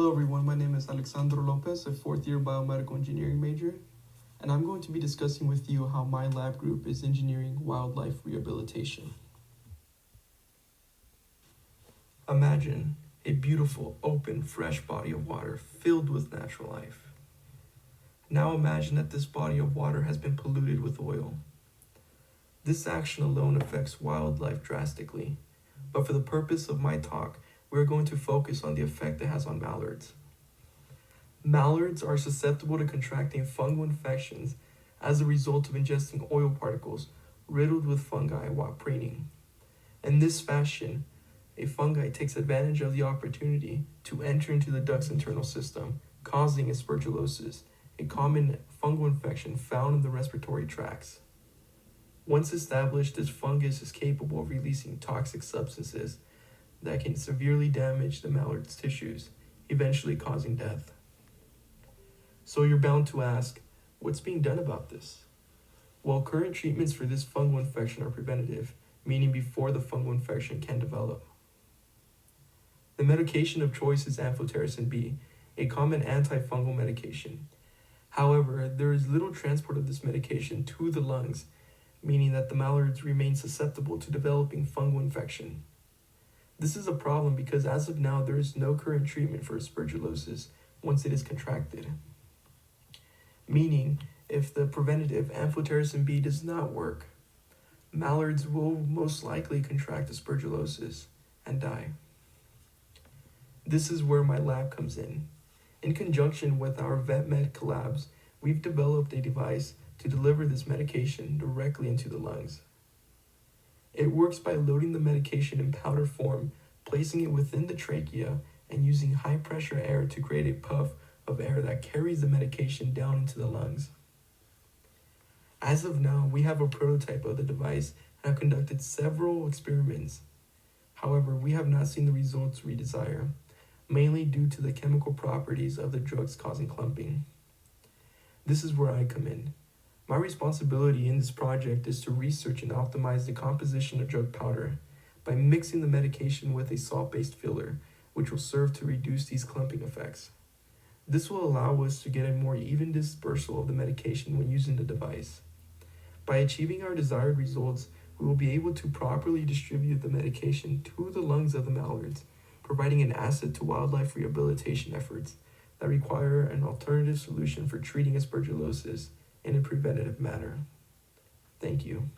Hello everyone, my name is Alexandro Lopez, a fourth year biomedical engineering major, and I'm going to be discussing with you how my lab group is engineering wildlife rehabilitation. Imagine a beautiful, open, fresh body of water filled with natural life. Now imagine that this body of water has been polluted with oil. This action alone affects wildlife drastically, but for the purpose of my talk, we're going to focus on the effect it has on mallards. Mallards are susceptible to contracting fungal infections as a result of ingesting oil particles riddled with fungi while preening. In this fashion, a fungi takes advantage of the opportunity to enter into the duct's internal system, causing aspergillosis, a common fungal infection found in the respiratory tracts. Once established, this fungus is capable of releasing toxic substances that can severely damage the mallard's tissues, eventually causing death. So you're bound to ask, what's being done about this? Well, current treatments for this fungal infection are preventative, meaning before the fungal infection can develop. The medication of choice is Amphotericin B, a common antifungal medication. However, there is little transport of this medication to the lungs, meaning that the mallards remain susceptible to developing fungal infection. This is a problem because as of now, there is no current treatment for aspergillosis once it is contracted. Meaning, if the preventative Amphotericin B does not work, mallards will most likely contract aspergillosis and die. This is where my lab comes in. In conjunction with our vet med collabs, we've developed a device to deliver this medication directly into the lungs. It works by loading the medication in powder form, placing it within the trachea, and using high pressure air to create a puff of air that carries the medication down into the lungs. As of now, we have a prototype of the device and have conducted several experiments. However, we have not seen the results we desire, mainly due to the chemical properties of the drugs causing clumping. This is where I come in. My responsibility in this project is to research and optimize the composition of drug powder by mixing the medication with a salt-based filler, which will serve to reduce these clumping effects. This will allow us to get a more even dispersal of the medication when using the device. By achieving our desired results, we will be able to properly distribute the medication to the lungs of the mallards, providing an asset to wildlife rehabilitation efforts that require an alternative solution for treating aspergillosis in a preventative manner. Thank you.